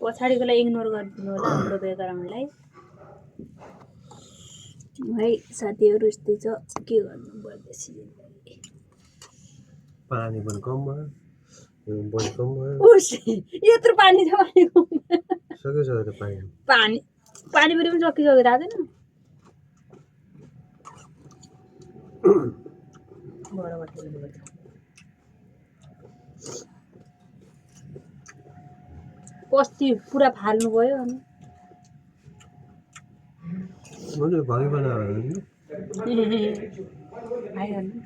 पछाडिकोलाई ignore गरिदिनु होला हाम्रो ब्याकग्राउन्डलाई है साथीहरू। यस्तै छ, के गर्नु पर्दैछ। पानी पनि कम भयो, बढी कम भयो। यत्रो पानी छ भनेको सकिसक्यो त पानी पानी पनि सकिसक्यो थाहा छैन। कस्ती पुरा फाल्नु भयो अनि मैले घरि बनाएर आइहाल्नु।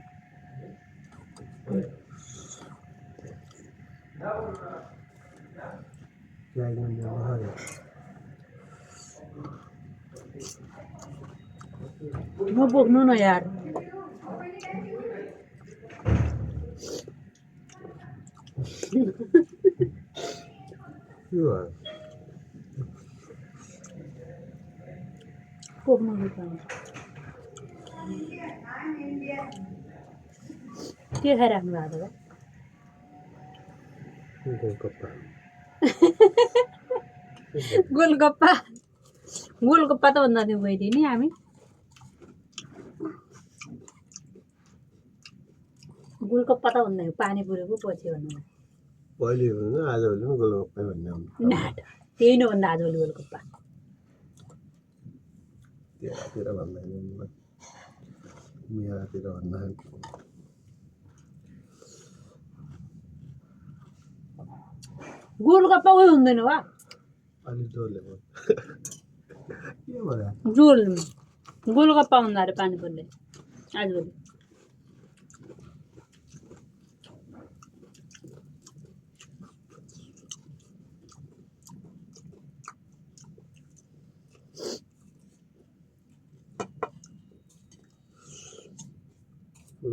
नबोक्नु न यार। पोख्नु के खाइराख्नु भएको गोलगप्पा गोलगप्पा त भन्दा थियो बहिनी नि हामी। गोलगप्पा त भन्दा पानीपुरीको पछि भन्नु पहिले भन्नु आजभोलि पनि गोलगप्पा भन्ने त्यही नभन्दा आजभोलि गोलगप्पा त्यतातिर भन्दैन मियातिर भन्दा गोलगप्पा उयो हुँदैन वा अलि जोरले झोल गोलगप्पा भन्दा अरे पानीपुरीले आजभोलि।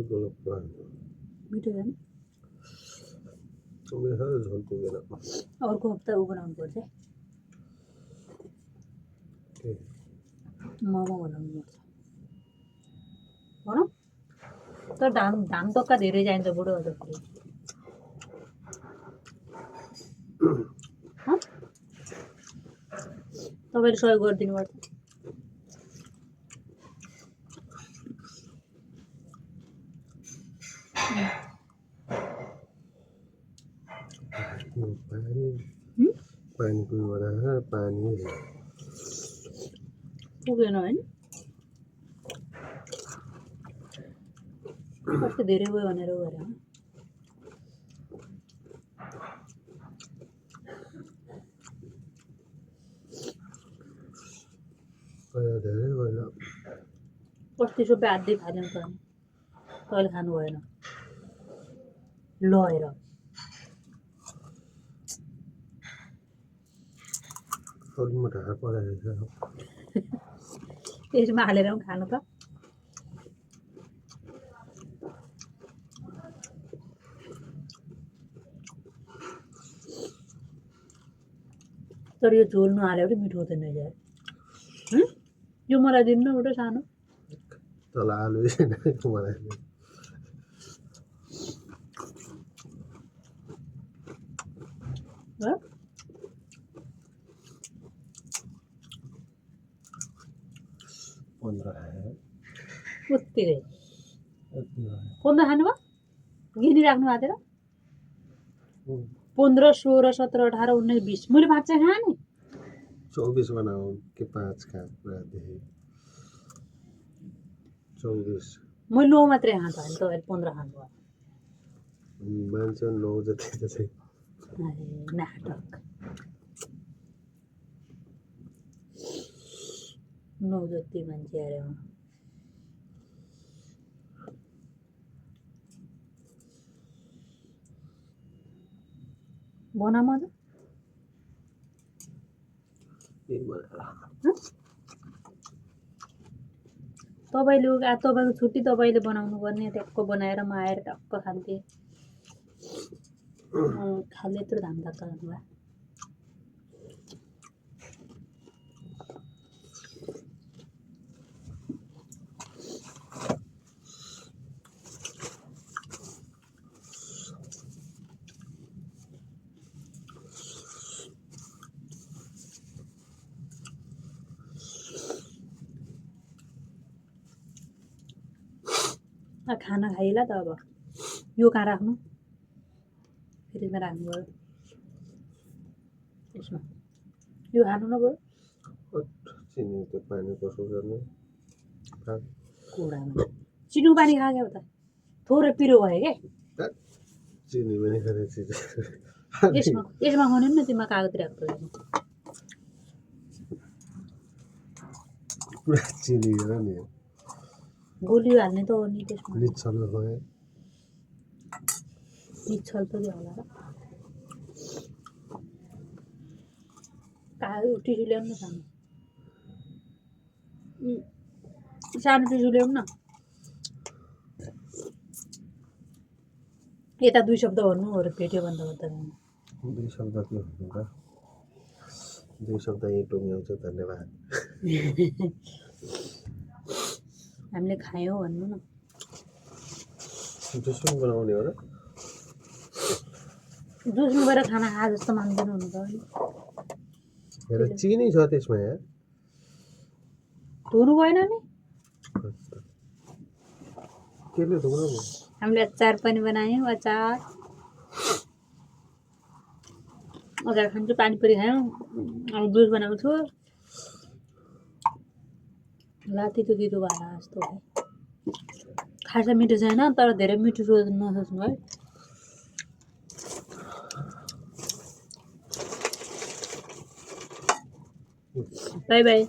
गोलगप्पा मिठो छ नि। झोल पुगेन। अर्को हप्ता ऊ बनाउनु पर्छ मोमो बनाउनु पर्छ भनौँ। तर धाम तक्का धेरै चाहिन्छ बुढो हुँदाखेरि। तपाईँले सहयोग गरिदिनु पर्छ। पानी पानी पुगेन होइन कस्तो धेरै भयो भनेर गरे धेरै भयो। कस्तो सबै हातै खाँदैन त कहिले खानु भएन लएर ढाका पराएछ त्यसमा हालेर पनि खानु त। तर यो झोल नहाल्यो भने मिठो हुँदैन यार। यो मलाई दिनु न एउटा सानो। तल आलु मलाई 15 है उत्तिकै 15 खानुभयो गिनिराख्नु भएको थियो 15 16 17 18 19 20 मैले 5 चाहिँ खाएँ नि 24 बनाऊ कि 5 खा पुरा देखे 24 मैले 9 मात्रै खाँ त हैन तपाईले 15 खानुभयो मान्छे 9 जति त चाहिँ नाटक 9 जति मान्छे अरे बना मजा तपाईले तपाईको छुट्टी तपाईले बनाउनु पर्ने ट्याक्क बनाएर म आएर टक्क खान्थे खाले यत्रो धाम धक्का गर्नुभयो खाना खाइला त अब यो कहाँ राख्नु फ्रिजमा राख्नु पर्यो यसमा यो खानु न बरु चिनी त्यो पानी कसो गर्ने कुडामा चिनो पानी खायो क्या त थोरै पिरो भयो क्या चिनी पनि खाने चिज यसमा यसमा खानु नि त्यसमा कागज राख्छ पुरा चिनी हेर नि गोलियो हाल्ने त हो नि त्यसमा लिच्छल भयो निच्छल त के होला र टिसु ल्याउनु न सानो सानो टिसु ल्याउनु न यता 2 शब्द भन्नु अरू भेट्यो भन्दा भन्दा 2 शब्द के हुन्छ र 2 शब्द यही टुङ्ग्याउँछ धन्यवाद हामीले खायौँ भन्नु न जुस पनि बनाउने हो र जुस नभएर खाना खा जस्तो मान्दैन हुनु त हेर चिनी छ त्यसमा यार धुनु भएन नि केले धुनु हामीले अचार पनि बनायौँ अचार खान्छु पानीपुरी खायौँ अब जुस बनाएको छु लाती त दिदो भएर जस्तो है खासा मिठो छैन तर धेरै मिठो नसोच्नु है बाई बाई